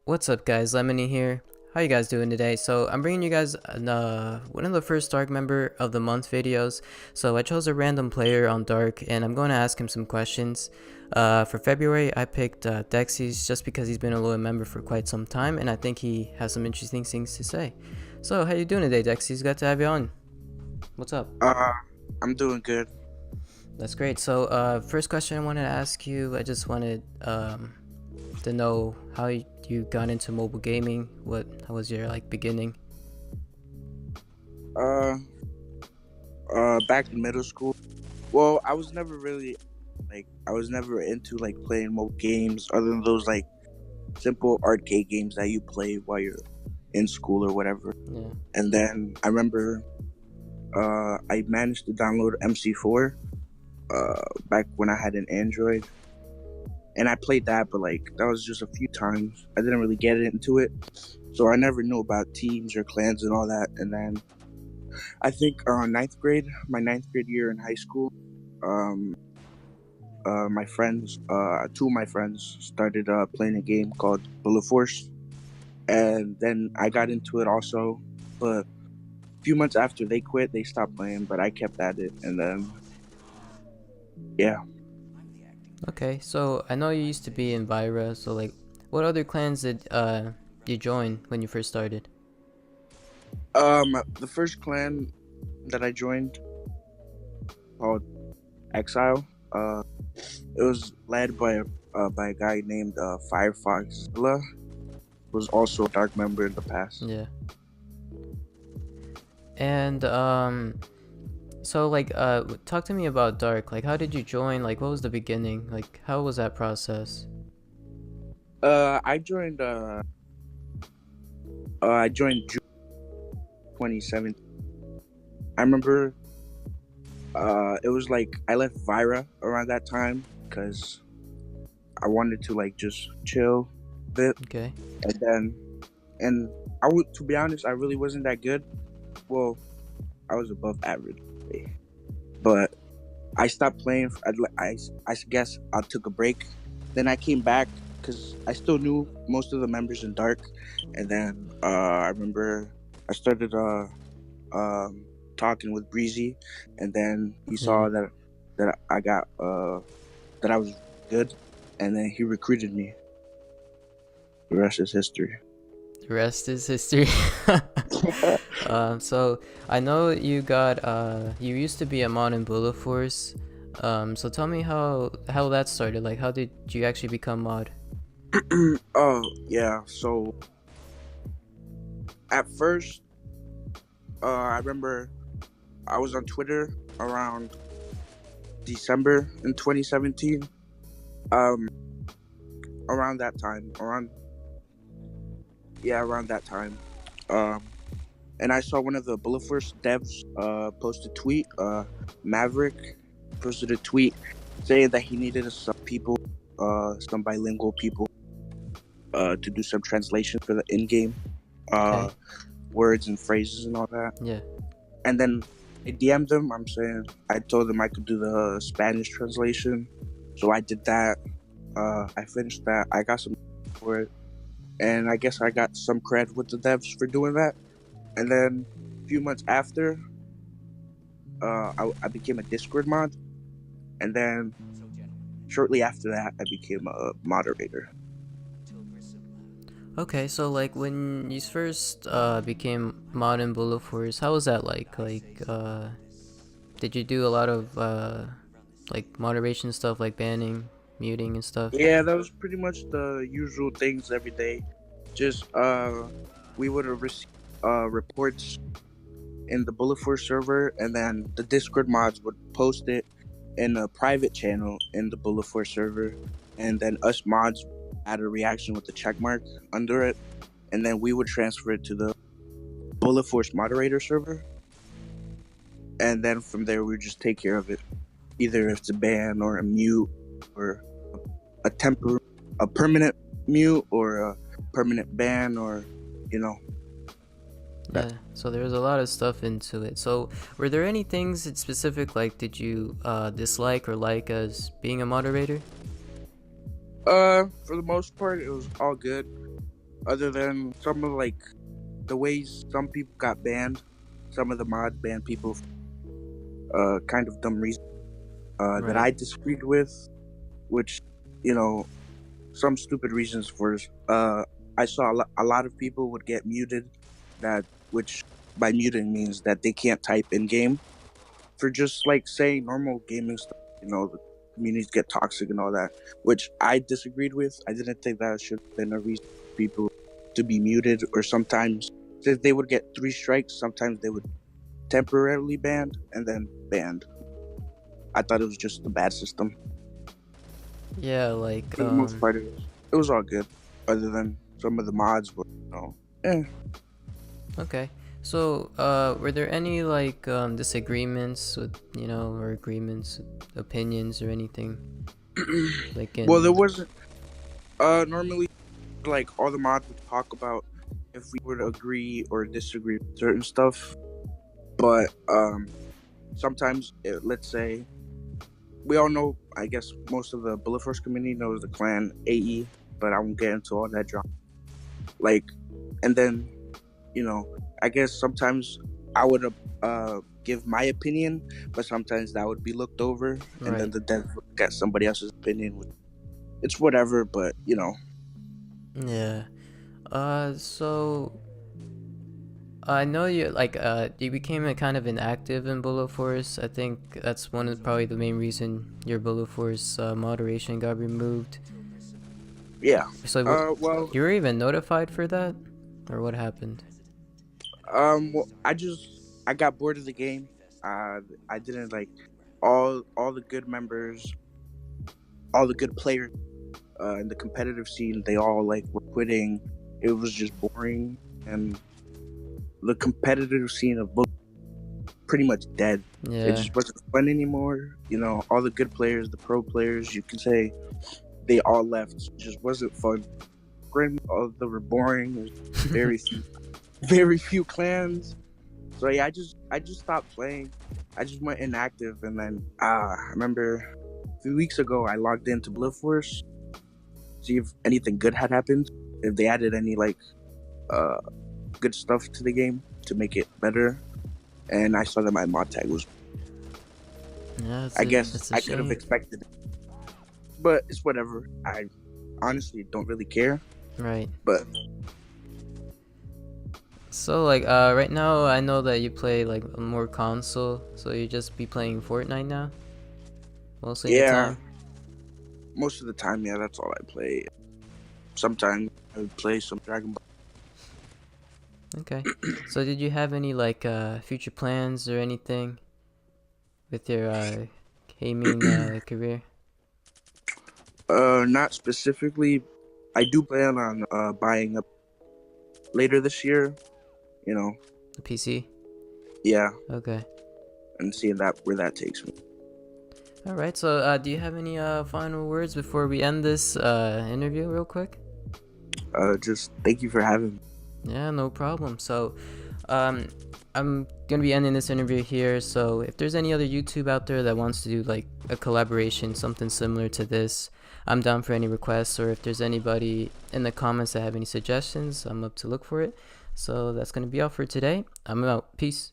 What's up, guys? Lemony here. How you guys doing today? So I'm bringing you guys one of the first Dark Member of the Month videos. So I chose a random player on Dark, and I'm going to ask him some questions. For February, I picked Dexies just because he's been a loyal member for quite some time, and I think he has some interesting things to say. So how you doing today, Dexies? Glad to have you on. What's up? Uh, I'm doing good. That's great. So first question I wanted to ask you, I just wanted to know how you got into mobile gaming. How was your beginning? Uh, Back in middle school. Well, I was never into like playing mobile games other than those like simple arcade games that you play while you're in school or whatever. Yeah. And then I remember, I managed to download MC4, back when I had an Android, and I played that, but like that was just a few times. I didn't really get into it, so I never knew about teams or clans and all that. And then I think my ninth grade year in high school, um, my friends, two of my friends started playing a game called Bullet Force, and then I got into it also. But a few months after they quit, they stopped playing, but I kept at it, and then yeah. Okay, so I know you used to be in Vira, so what other clans did you join when you first started? The first clan that I joined called Exile. It was led by a guy named Firefox Zilla, who was also a dark member in the past. Yeah. And so talk to me about Dark. Like, how did you join? Like, what was the beginning? Like, how was that process? I joined. I joined June 2017. I remember. It was like I left Vira around that time because I wanted to like just chill a bit, Okay. and then, and I would, to be honest, I really wasn't that good. Well, I was above average, but I stopped playing. I guess I took a break. Then I came back because I still knew most of the members in Dark. And then I remember I started talking with Breezy, and then he Yeah. saw that I got that I was good, and then he recruited me. The rest is history. The rest is history. So I know you used to be a mod in Bullet Force. So tell me how that started. Like, how did you actually become mod? Oh yeah. So at first, I remember I was on Twitter around December in 2017. Um, around that time, around that time. Um, and I saw one of the Bullet Force devs post a tweet. Maverick posted a tweet saying that he needed some people, some bilingual people, to do some translation for the in-game Okay. words and phrases and all that. Yeah. And then I DM'd them. I told them I could do the Spanish translation, so I did that. I finished that. I got some for it, and I guess I got some cred with the devs for doing that. And then a few months after, I became a Discord mod, and then shortly after that, I became a moderator. Okay, so like when you first became mod in Bullet Force, how was that like? Did you do a lot of moderation stuff like banning, muting and stuff? Yeah, that was pretty much the usual things every day. Just we would have received reports in the Bullet Force server, and then the Discord mods would post it in a private channel in the Bullet Force server, and then us mods add a reaction with the check mark under it, and then we would transfer it to the Bullet Force moderator server, and then from there we would just take care of it, either if it's a ban or a mute or a a permanent mute or a permanent ban, or you know. Yeah, so there was a lot of stuff into it. So were there any things in specific, like did you dislike or like as being a moderator? For the most part, it was all good. other than some of like the ways some people got banned, some of the mods banned people for kind of dumb reasons that Right. I disagreed with, which you know some stupid reasons for. I saw a lot of people would get muted, that which by muting means that they can't type in game for just like saying normal gaming stuff. The communities get toxic and all that, which I disagreed with. I didn't think that should have been a reason for people to be muted, or sometimes since they would get 3 strikes, sometimes they would temporarily banned and then banned. I thought it was just a bad system. Yeah, like For the most part, it was all good, other than some of the mods were, okay. So, were there any like disagreements with, or agreements, opinions or anything? Like well, there in wasn't. Normally, like all the mods would talk about if we would agree or disagree with certain stuff, but sometimes, let's say, we all know. I guess most of the Bullet Force community knows the clan AE, but I won't get into all that drama. Like, and then, I guess sometimes I would give my opinion, but sometimes that would be looked over, and then right. the dev would look at somebody else's opinion. It's whatever, but Yeah. So I know you like you became a kind of inactive in Bullet Force. I think that's one of probably the main reason your Bullet Force moderation got removed. yeah. So Well, you were even notified for that, or what happened? well, I got bored of the game. I didn't like all the good members, all the good players in the competitive scene. They all like were quitting. It was just boring, and the competitive scene of book pretty much dead. It Yeah. just wasn't fun anymore. All the good players, the pro players, you can say they all left. It just wasn't fun. All of them were boring. There's very few, very few clans. So yeah, I just stopped playing. I just went inactive, and then I remember a few weeks ago I logged into Blood Force, see if anything good had happened, if they added any like uh good stuff to the game to make it better, and I saw that my mod tag was. Yeah, I guess it's a I could have shame. expected it, but it's whatever. I honestly don't really care. Right. But So like right now I know that you play like more console, so you just be playing Fortnite now most of the yeah, time. most of the time, yeah, that's all I play. Sometimes I would play some Dragon Ball. Okay. So did you have any like future plans or anything with your gaming career? Not specifically. I do plan on buying up later this year. You know, The PC? yeah, Okay. and seeing that where that takes me. All right. So do you have any final words before we end this interview real quick? Just thank you for having me. Yeah, no problem. So, um, I'm gonna be ending this interview here. So, if there's any other YouTube out there that wants to do like a collaboration, something similar to this, I'm down for any requests. Or if there's anybody in the comments that have any suggestions, I'm up to look for it. So that's gonna be all for today. I'm out. Peace.